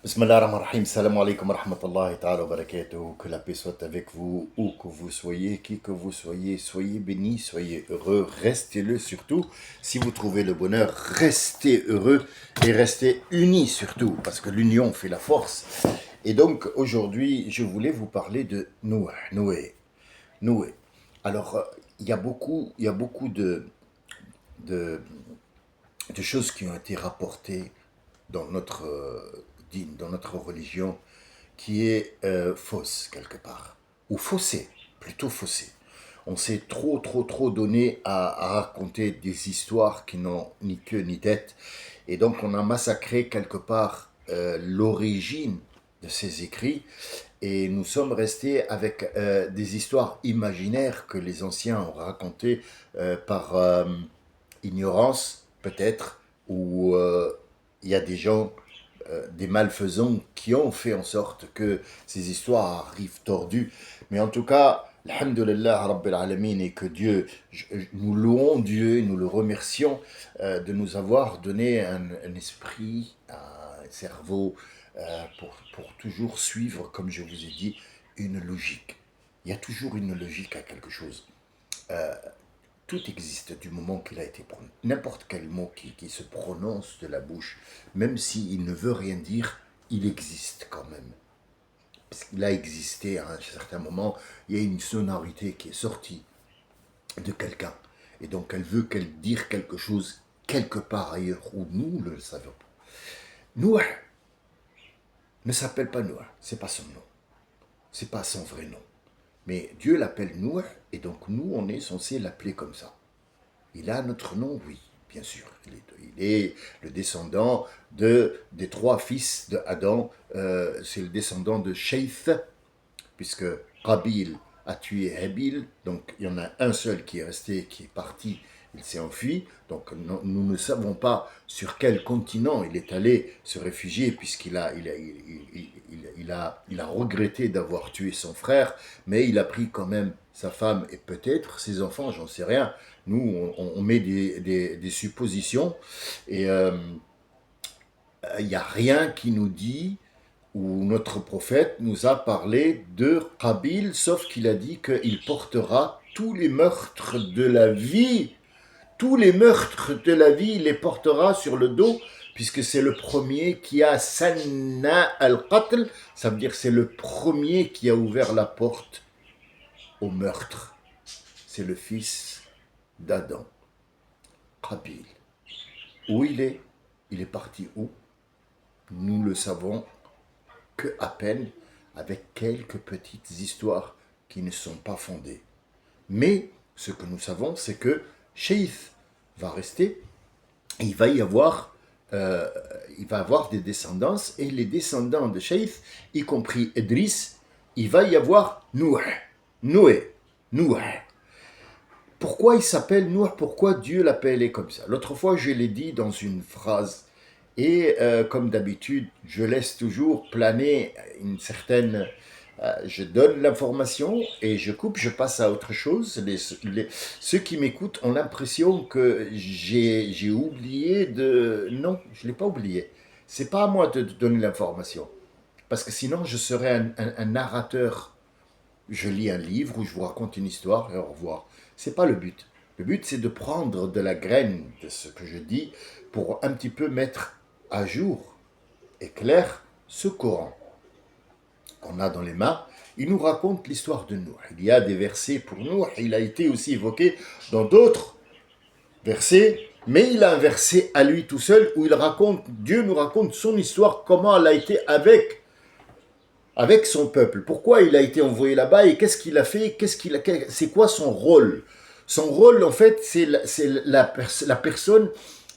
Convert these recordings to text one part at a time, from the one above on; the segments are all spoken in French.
Bismillah ar-Rahman ar-Rahim, salam alaikum wa rahmatullahi ta'ala wa barakatuh, que la paix soit avec vous, où que vous soyez, qui que vous soyez, soyez bénis, soyez heureux, restez-le surtout. Si vous trouvez le bonheur, restez heureux et restez unis surtout, parce que l'union fait la force. Et donc aujourd'hui, je voulais vous parler de Noé. Alors, il y a beaucoup de, de choses qui ont été rapportées dans notre dîne, dans notre religion, qui est fausse quelque part, ou faussée, plutôt faussée. On s'est trop donné à raconter des histoires qui n'ont ni queue ni tête, et donc on a massacré quelque part l'origine de ces écrits, et nous sommes restés avec des histoires imaginaires que les anciens ont racontées par ignorance peut-être, ou il y a des gens, des malfaisants qui ont fait en sorte que ces histoires arrivent tordues. Mais en tout cas, alhamdulillah rabbil alamin, et que Dieu, nous louons Dieu, nous le remercions de nous avoir donné un esprit, un cerveau pour toujours suivre, comme je vous ai dit, une logique. Il y a toujours une logique à quelque chose. Euh, Tout existe du moment qu'il a été prononcé. N'importe quel mot qui se prononce de la bouche, même s'il ne veut rien dire, il existe quand même. Parce qu'il a existé à un certain moment, il y a une sonorité qui est sortie de quelqu'un. Et donc elle veut dire quelque chose quelque part ailleurs où nous ne le savons pas. Noah ne s'appelle pas Noah, c'est pas son nom, c'est pas son vrai nom. Mais Dieu l'appelle Noah et donc nous on est censé l'appeler comme ça. Il a notre nom, oui, bien sûr. Il est le descendant des trois fils de Adam. C'est le descendant de Sheith, puisque Qabil a tué Habil. Donc il y en a un seul qui est resté, qui est parti, il s'est enfui. Donc nous ne savons pas sur quel continent il est allé se réfugier, puisqu'il a, il a regretté d'avoir tué son frère, mais il a pris quand même sa femme et peut-être ses enfants, j'en sais rien. Nous, on met des suppositions et il n'y a rien qui nous dit, ou notre prophète nous a parlé de Qabil, sauf qu'il a dit qu'il portera tous les meurtres de la vie, tous les meurtres de la vie, il les portera sur le dos, puisque c'est le premier qui a sanna al-qatl, ça veut dire c'est le premier qui a ouvert la porte au meurtre. C'est le fils d'Adam, Qabil. Où il est? Il est parti où? Nous le savons que à peine, avec quelques petites histoires qui ne sont pas fondées. Mais ce que nous savons, c'est que Sheith va rester, il va y avoir, euh, il va avoir des descendances, et les descendants de Sheith, y compris Idris, il va y avoir Noé. Pourquoi il s'appelle Noah? Pourquoi Dieu l'appelait comme ça? L'autre fois, je l'ai dit dans une phrase. Et comme d'habitude, je laisse toujours planer une certaine... je donne l'information et je coupe, je passe à autre chose. Ceux qui m'écoutent ont l'impression que j'ai oublié de... Non, je ne l'ai pas oublié. C'est pas à moi de donner l'information. Parce que sinon, je serais un narrateur. Je lis un livre où je vous raconte une histoire et au revoir. C'est pas le but. Le but, c'est de prendre de la graine de ce que je dis pour un petit peu mettre à jour et clair ce Coran qu'on a dans les mains. Il nous raconte l'histoire de Noé. Il y a des versets pour Noé. Il a été aussi évoqué dans d'autres versets, mais il a un verset à lui tout seul où il raconte, Dieu nous raconte son histoire, comment elle a été avec son peuple. Pourquoi il a été envoyé là-bas et qu'est-ce qu'il a fait, c'est quoi son rôle? Son rôle, en fait, c'est la personne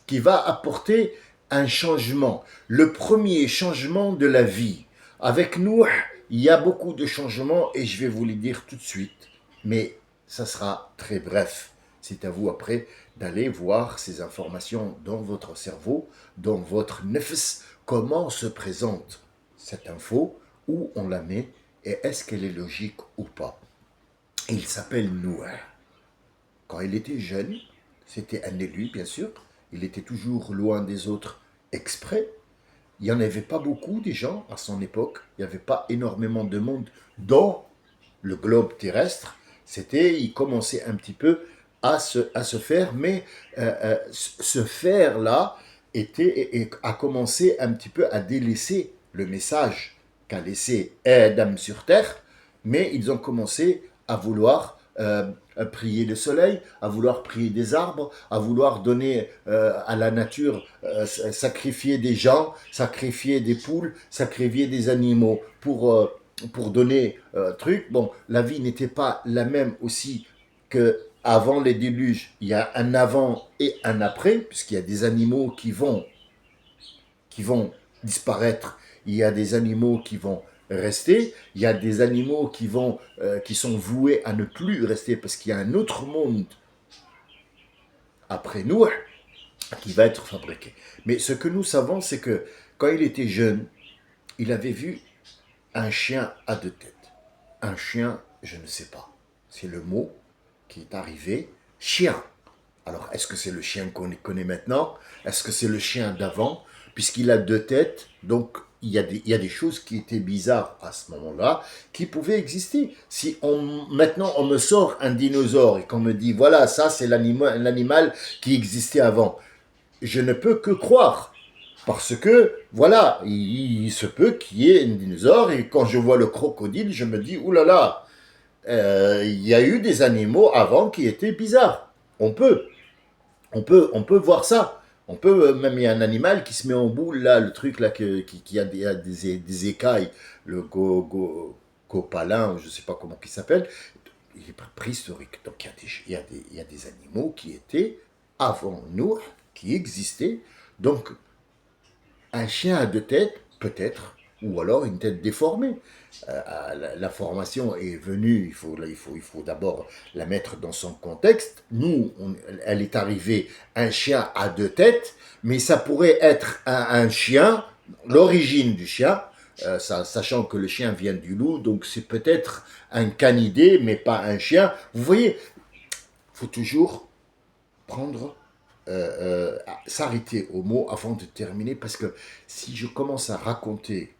qui va apporter un changement, le premier changement de la vie. Avec nous, il y a beaucoup de changements et je vais vous les dire tout de suite, mais ça sera très bref. C'est à vous après d'aller voir ces informations dans votre cerveau, dans votre nefs, comment se présente cette info, où on la met et est-ce qu'elle est logique ou pas. Il s'appelle Noah. Quand il était jeune, c'était un élu bien sûr, il était toujours loin des autres exprès, Il n'y en avait pas beaucoup des gens à son époque. Il n'y avait pas énormément de monde dans le globe terrestre. Il commençait un petit peu à se faire, mais ce faire-là a commencé un petit peu à délaisser le message qu'a laissé Adam sur Terre, mais ils ont commencé à vouloir prier le soleil, à vouloir prier des arbres, à vouloir donner à la nature, sacrifier des gens, sacrifier des poules, sacrifier des animaux pour donner truc. Bon, la vie n'était pas la même aussi que avant les déluges. Il y a un avant et un après, puisqu'il y a des animaux qui vont disparaître, il y a des animaux qui vont rester, il y a des animaux qui sont voués à ne plus rester parce qu'il y a un autre monde après nous qui va être fabriqué. Mais ce que nous savons, c'est que quand il était jeune, il avait vu un chien à deux têtes. Un chien, je ne sais pas. C'est le mot qui est arrivé. Chien. Alors, est-ce que c'est le chien qu'on connaît maintenant? Est-ce que c'est le chien d'avant? Puisqu'il a deux têtes, donc il y a des choses qui étaient bizarres à ce moment-là, qui pouvaient exister. Si maintenant on me sort un dinosaure et qu'on me dit, voilà, ça c'est l'animal qui existait avant, je ne peux que croire. Parce que, voilà, il se peut qu'il y ait un dinosaure, et quand je vois le crocodile, je me dis, oulala, il y a eu des animaux avant qui étaient bizarres. On peut, on peut voir ça. On peut, même il y a un animal qui se met en boule, là, le truc là, qui a des écailles, le gopalin, je ne sais pas comment il s'appelle, il est préhistorique. Donc il y a des animaux qui étaient avant nous, qui existaient. Donc un chien à deux têtes, peut-être, ou alors une tête déformée. La formation est venue, il faut d'abord la mettre dans son contexte. Nous, elle est arrivée un chien à deux têtes, mais ça pourrait être un chien, l'origine du chien, sachant que le chien vient du loup, donc c'est peut-être un canidé, mais pas un chien. Vous voyez, il faut toujours prendre s'arrêter au mot avant de terminer, parce que si je commence à raconter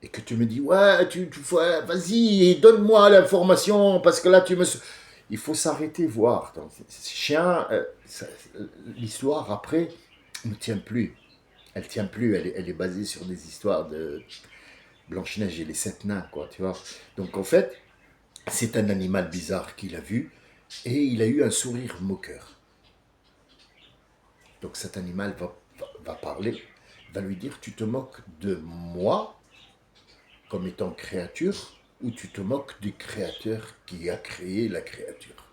et que tu me dis ouais vas-y donne-moi l'information parce que là tu me, il faut s'arrêter voir. Donc, chien, l'histoire après ne tient plus, elle tient plus, elle est basée sur des histoires de Blanche-Neige et les sept nains, quoi, tu vois. Donc en fait c'est un animal bizarre qu'il a vu et il a eu un sourire moqueur. Donc cet animal va parler, va lui dire, tu te moques de moi comme étant créature, ou tu te moques du créateur qui a créé la créature.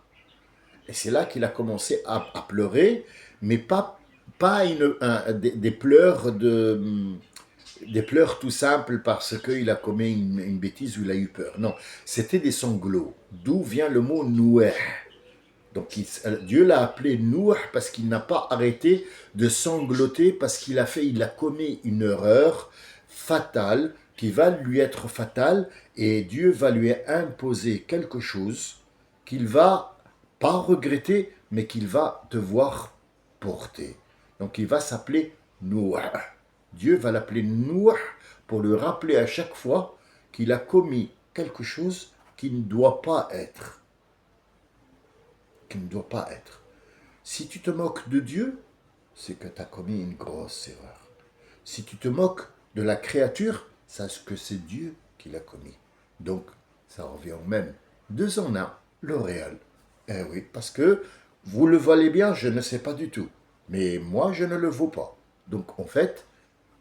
Et c'est là qu'il a commencé à pleurer, mais pas des pleurs des pleurs tout simples parce qu'il a commis une bêtise ou il a eu peur. Non, c'était des sanglots. D'où vient le mot nouer. Donc Dieu l'a appelé Nouh parce qu'il n'a pas arrêté de sangloter, parce il a commis une erreur fatale qui va lui être fatale, et Dieu va lui imposer quelque chose qu'il va pas regretter, mais qu'il va devoir porter. Donc il va s'appeler Nouh. Dieu va l'appeler Nouh pour lui rappeler à chaque fois qu'il a commis quelque chose qui ne doit pas être. Qui ne doit pas être. Si tu te moques de Dieu, c'est que tu as commis une grosse erreur. Si tu te moques de la créature, sache que c'est Dieu qui l'a commis. Donc, ça revient au même. Deux en un, le réel. Eh oui, parce que vous le valez bien, je ne sais pas du tout. Mais moi, je ne le vaux pas. Donc, en fait,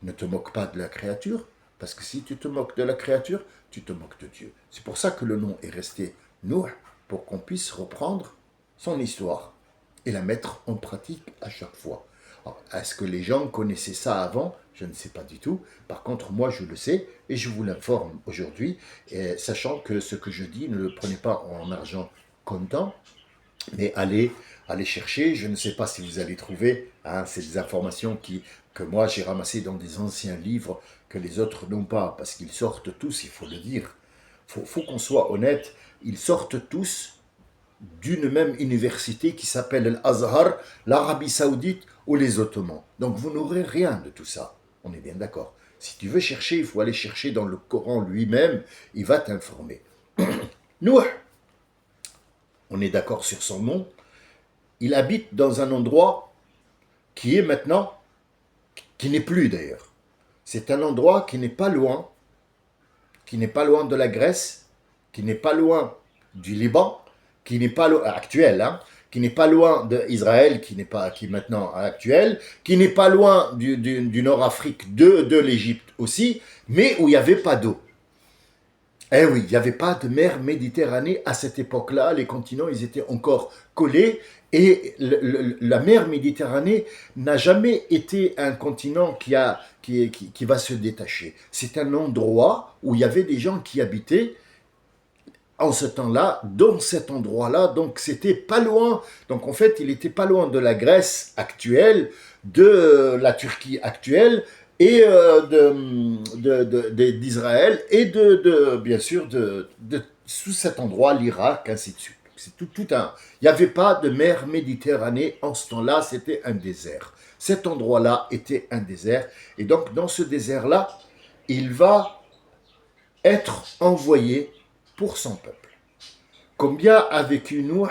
ne te moque pas de la créature, parce que si tu te moques de la créature, tu te moques de Dieu. C'est pour ça que le nom est resté Nouh, pour qu'on puisse reprendre son histoire et la mettre en pratique à chaque fois. Est-ce que les gens connaissaient ça avant? Je ne sais pas du tout. Par contre, moi, je le sais et je vous l'informe aujourd'hui, sachant que ce que je dis, ne le prenez pas en argent comptant, mais allez chercher. Je ne sais pas si vous allez trouver. Hein, c'est des informations que moi, j'ai ramassées dans des anciens livres que les autres n'ont pas, parce qu'ils sortent tous, il faut le dire. Faut qu'on soit honnête, ils sortent tous d'une même université qui s'appelle l'Azhar, l'Arabie Saoudite ou les Ottomans. Donc vous n'aurez rien de tout ça. On est bien d'accord. Si tu veux chercher, il faut aller chercher dans le Coran lui-même, il va t'informer. Nouh, on est d'accord sur son nom, il habite dans un endroit qui est maintenant, qui n'est plus d'ailleurs. C'est un endroit qui n'est pas loin de la Grèce, qui n'est pas loin du Liban, qui n'est pas loin, actuel, hein, qui n'est pas loin d'Israël, qui est maintenant actuel, qui n'est pas loin du Nord-Afrique, de l'Égypte aussi, mais où il n'y avait pas d'eau. Eh oui, il n'y avait pas de mer Méditerranée à cette époque-là, les continents, ils étaient encore collés, et la mer Méditerranée n'a jamais été un continent qui va se détacher. C'est un endroit où il y avait des gens qui habitaient en ce temps-là, dans cet endroit-là, donc c'était pas loin, donc en fait il était pas loin de la Grèce actuelle, de la Turquie actuelle, et d'Israël, et bien sûr sous cet endroit, l'Irak, ainsi de suite. C'est tout un... Il n'y avait pas de mer Méditerranée en ce temps-là, c'était un désert. Cet endroit-là était un désert, et donc dans ce désert-là, il va être envoyé pour son peuple. Combien a vécu Nouh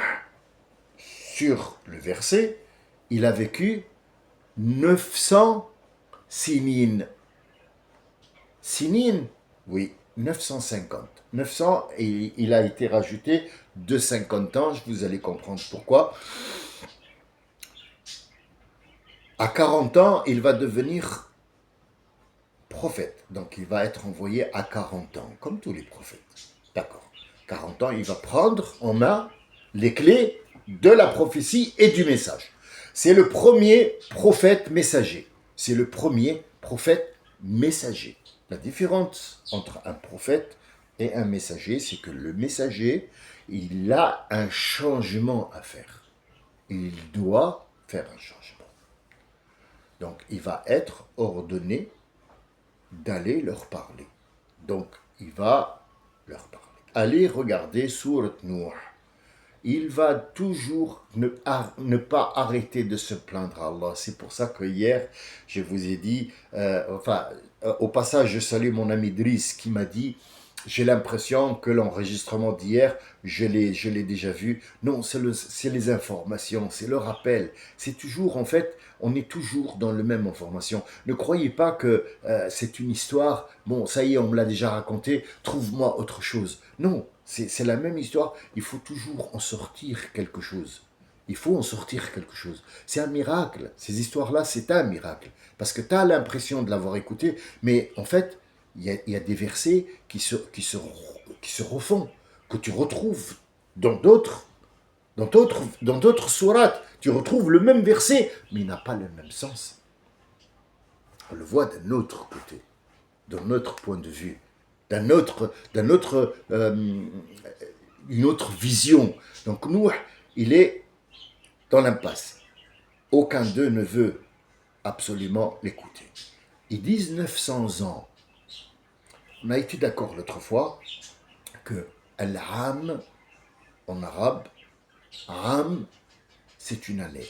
sur le verset? Il a vécu 900 sinines. Sinines? Oui, 950. 900 et il a été rajouté de 50 ans, vous allez comprendre pourquoi. À 40 ans, il va devenir prophète. Donc il va être envoyé à 40 ans, comme tous les prophètes. D'accord. 40 ans, il va prendre en main les clés de la prophétie et du message. C'est le premier prophète messager. C'est le premier prophète messager. La différence entre un prophète et un messager, c'est que le messager, il a un changement à faire. Il doit faire un changement. Donc, il va être ordonné d'aller leur parler. Donc, il va leur parler. Allez regarder Sourate Nouh. Il va toujours ne pas arrêter de se plaindre à Allah. C'est pour ça que hier, je vous ai dit, au passage, je salue mon ami Driss qui m'a dit, j'ai l'impression que l'enregistrement d'hier, je l'ai déjà vu. Non, c'est les informations, c'est le rappel. C'est toujours, en fait, on est toujours dans la même information. Ne croyez pas que c'est une histoire, bon, ça y est, on me l'a déjà raconté, trouve-moi autre chose. Non, c'est la même histoire, il faut toujours en sortir quelque chose. Il faut en sortir quelque chose. C'est un miracle. Ces histoires-là, c'est un miracle. Parce que tu as l'impression de l'avoir écouté, mais en fait, il y a des versets qui se refont, que tu retrouves dans d'autres sourates. Tu retrouves le même verset, mais il n'a pas le même sens. On le voit d'un autre côté, d'un autre point de vue, une autre vision. Donc Nouh, il est dans l'impasse. Aucun d'eux ne veut absolument l'écouter. Ils disent 900 ans. On a été d'accord l'autre fois que Al-Am, en arabe, Am, c'est une année.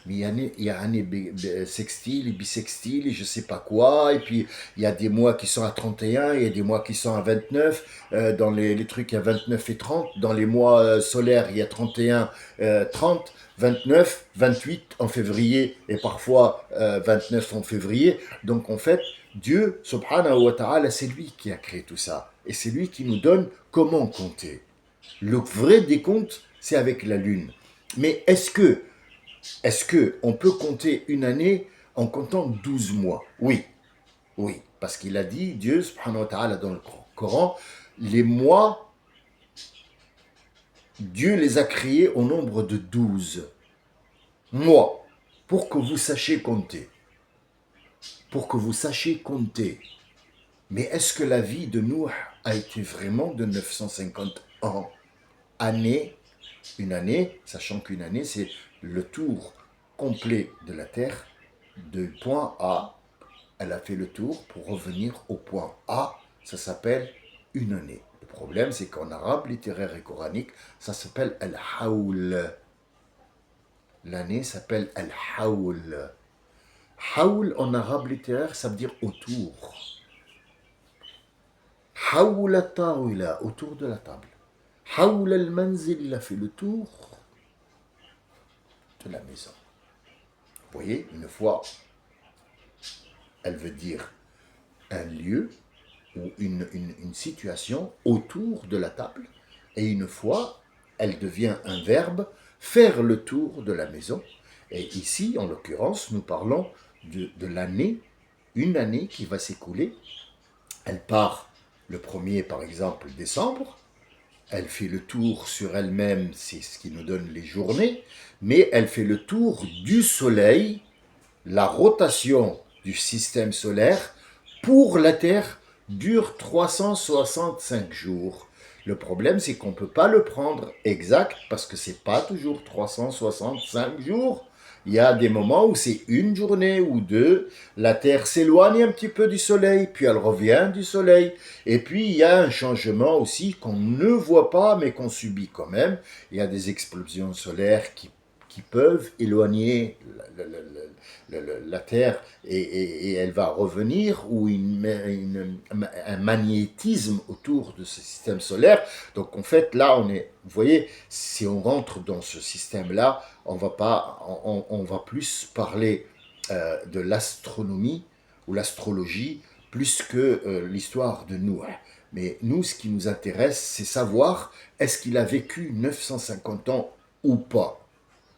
Mais il y a année sextile et bisextile et je sais pas quoi. Et puis, il y a des mois qui sont à 31, il y a des mois qui sont à 29. Dans les trucs, il y a 29 et 30. Dans les mois solaires, il y a 31, 30, 29, 28 en février et parfois 29 en février. Donc, en fait, Dieu, subhanahu wa ta'ala, c'est lui qui a créé tout ça. Et c'est lui qui nous donne comment compter. Le vrai décompte, c'est avec la lune. Mais est-ce que on peut compter une année en comptant 12 mois? Oui, oui. Parce qu'il a dit, Dieu, subhanahu wa ta'ala, dans le Coran, les mois, Dieu les a créés au nombre de 12 mois, pour que vous sachiez compter. Pour que vous sachiez compter. Mais est-ce que la vie de Nouh a été vraiment de 950 ans? Une année, sachant qu'une année, c'est le tour complet de la Terre, de point A, elle a fait le tour pour revenir au point A, ça s'appelle une année. Le problème, c'est qu'en arabe littéraire et coranique, ça s'appelle al-haoul. L'année s'appelle al-haoul. Haoul en arabe littéraire, ça veut dire autour. Haoula ta'wila, autour de la table. Haoula al-manzil, il a fait le tour de la maison. Vous voyez, une fois, elle veut dire un lieu ou une situation autour de la table. Et une fois, elle devient un verbe, faire le tour de la maison. Et ici, en l'occurrence, nous parlons de l'année, une année qui va s'écouler. Elle part le 1er, par exemple, décembre. Elle fait le tour sur elle-même, c'est ce qui nous donne les journées, mais elle fait le tour du Soleil, la rotation du système solaire pour la Terre dure 365 jours. Le problème, c'est qu'on ne peut pas le prendre exact parce que ce n'est pas toujours 365 jours. Il y a des moments où c'est une journée ou deux. La Terre s'éloigne un petit peu du Soleil, puis elle revient du Soleil. Et puis, il y a un changement aussi qu'on ne voit pas, mais qu'on subit quand même. Il y a des explosions solaires qui peuvent éloigner la Terre et elle va revenir, ou un magnétisme autour de ce système solaire. Donc en fait, là, vous voyez, si on rentre dans ce système-là, on va plus parler de l'astronomie ou l'astrologie plus que l'histoire de Noé. Mais nous, ce qui nous intéresse, c'est savoir est-ce qu'il a vécu 950 ans ou pas.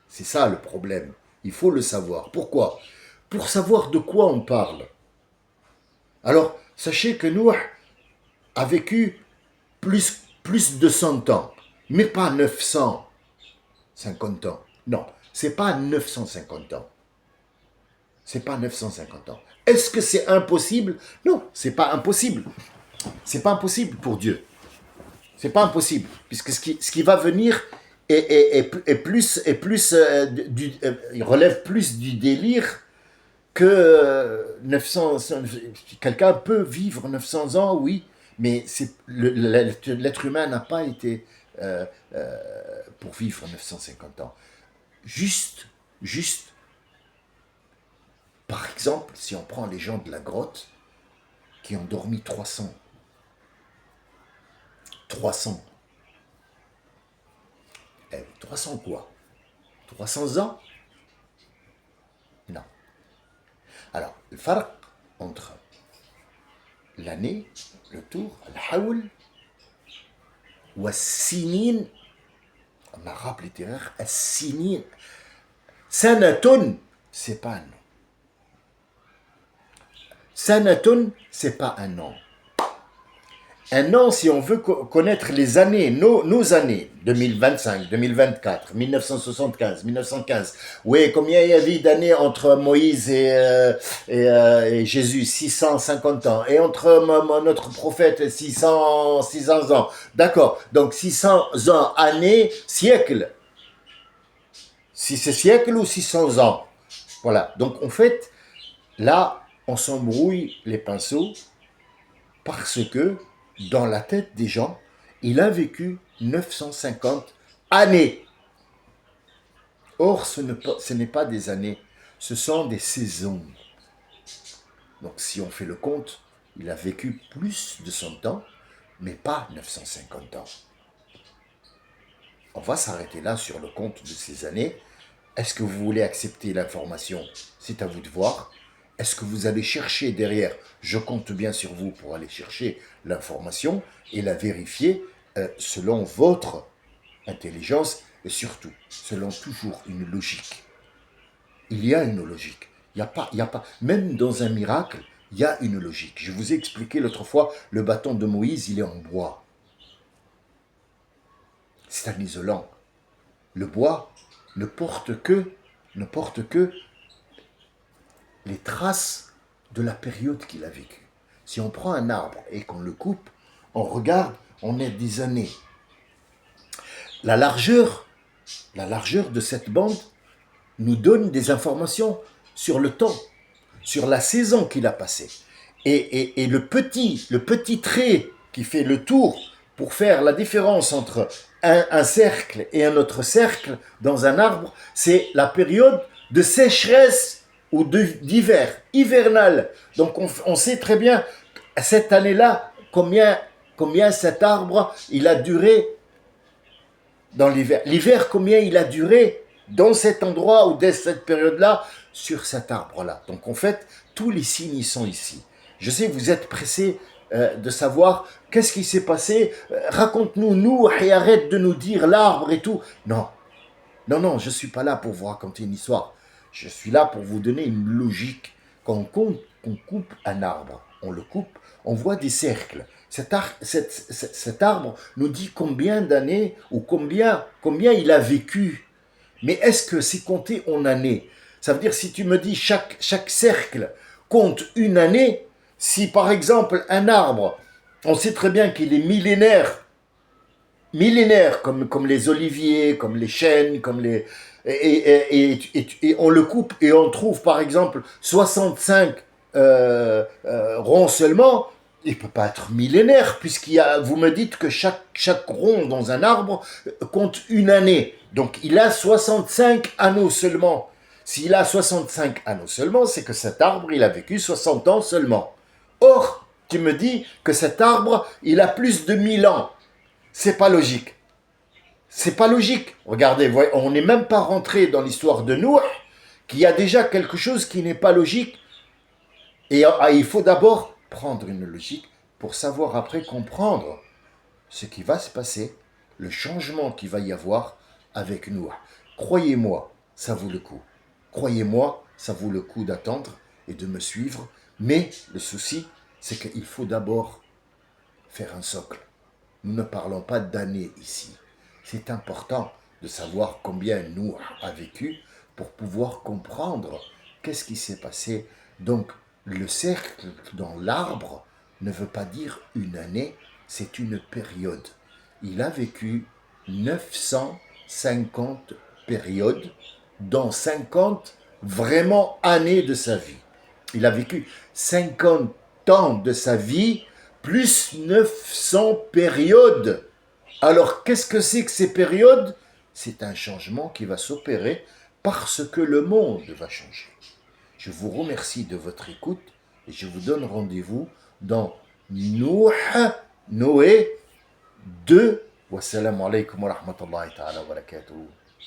C'est ça le problème. Il faut le savoir. Pourquoi? Pour savoir de quoi on parle. Alors, sachez que Noé a vécu plus de 100 ans, mais pas 950 ans. Non, c'est pas 950 ans. C'est pas 950 ans. Est-ce que c'est impossible? Non, c'est pas impossible. C'est pas impossible pour Dieu. C'est pas impossible, puisque ce qui va venir il relève plus du délire que 900. Quelqu'un peut vivre 900 ans, oui, mais l'être humain n'a pas été pour vivre 950 ans. Juste, par exemple, si on prend les gens de la grotte qui ont dormi 300 quoi? 300 ans? Non. Alors, le farq entre l'année, le tour, al-hawl, ou as-sinin, en arabe littéraire, as-sinin, sanatun, c'est pas un nom. Sanatun, c'est pas un nom. Un an, si on veut connaître les années, nos années, 2025, 2024, 1975, 1915. Oui, combien il y avait d'années entre Moïse et Jésus? 650 ans. Et entre notre prophète, 600 ans. D'accord. Donc 600 ans, années, siècle. Si c'est siècle ou 600 ans. Voilà. Donc en fait, là, on s'embrouille les pinceaux parce que dans la tête des gens, il a vécu 950 années. Or, ce n'est pas des années, ce sont des saisons. Donc, si on fait le compte, il a vécu plus de 100 ans, mais pas 950 ans. On va s'arrêter là sur le compte de ces années. Est-ce que vous voulez accepter l'information? C'est à vous de voir. Est-ce que vous allez chercher derrière? Je compte bien sur vous pour aller chercher l'information et la vérifier selon votre intelligence et surtout selon toujours une logique. Il y a une logique. Il y a pas, même dans un miracle, il y a une logique. Je vous ai expliqué l'autre fois, le bâton de Moïse, il est en bois. C'est un isolant. Le bois ne porte que les traces de la période qu'il a vécue. Si on prend un arbre et qu'on le coupe, on regarde, on est des années. La largeur de cette bande nous donne des informations sur le temps, sur la saison qu'il a passée. Et le petit trait qui fait le tour pour faire la différence entre un cercle et un autre cercle dans un arbre, c'est la période de sécheresse ou d'hiver, hivernal. Donc on sait très bien, cette année-là, combien cet arbre, il a duré dans l'hiver. L'hiver, combien il a duré dans cet endroit ou dès cette période-là, sur cet arbre-là. Donc en fait, tous les signes sont ici. Je sais que vous êtes pressés de savoir qu'est-ce qui s'est passé. Raconte-nous, nous, et arrête de nous dire l'arbre et tout. Non, non, non, je ne suis pas là pour vous raconter une histoire. Je suis là pour vous donner une logique. Quand on coupe un arbre, on le coupe, on voit des cercles. Cet arbre nous dit combien d'années ou combien il a vécu. Mais est-ce que c'est compté en années? Ça veut dire si tu me dis chaque cercle compte une année, si par exemple un arbre, on sait très bien qu'il est millénaires comme les oliviers, comme les chênes, comme les et on le coupe et on trouve par exemple 65 ronds seulement, il ne peut pas être millénaire vous me dites que chaque rond dans un arbre compte une année. Donc il a 65 anneaux seulement. S'il a 65 anneaux seulement, c'est que cet arbre, il a vécu 60 ans seulement. Or, tu me dis que cet arbre, il a plus de 1000 ans. C'est pas logique. C'est pas logique. Regardez, on n'est même pas rentré dans l'histoire de Noé, qu'il y a déjà quelque chose qui n'est pas logique. Et il faut d'abord prendre une logique pour savoir après comprendre ce qui va se passer, le changement qu'il va y avoir avec Noé. Croyez-moi, ça vaut le coup. Croyez-moi, ça vaut le coup d'attendre et de me suivre. Mais le souci, c'est qu'il faut d'abord faire un socle. Nous ne parlons pas d'années ici. C'est important de savoir combien Noé a vécu pour pouvoir comprendre qu'est-ce qui s'est passé. Donc, le cercle dans l'arbre ne veut pas dire une année, c'est une période. Il a vécu 950 périodes, dont 50 vraiment années de sa vie. Il a vécu 50 ans de sa vie, plus 900 périodes. Alors, qu'est-ce que c'est que ces périodes? C'est un changement qui va s'opérer parce que le monde va changer. Je vous remercie de votre écoute et je vous donne rendez-vous dans Noé 2. Wassalamu alaikum wa rahmatullahi ta'ala wa barakatuh.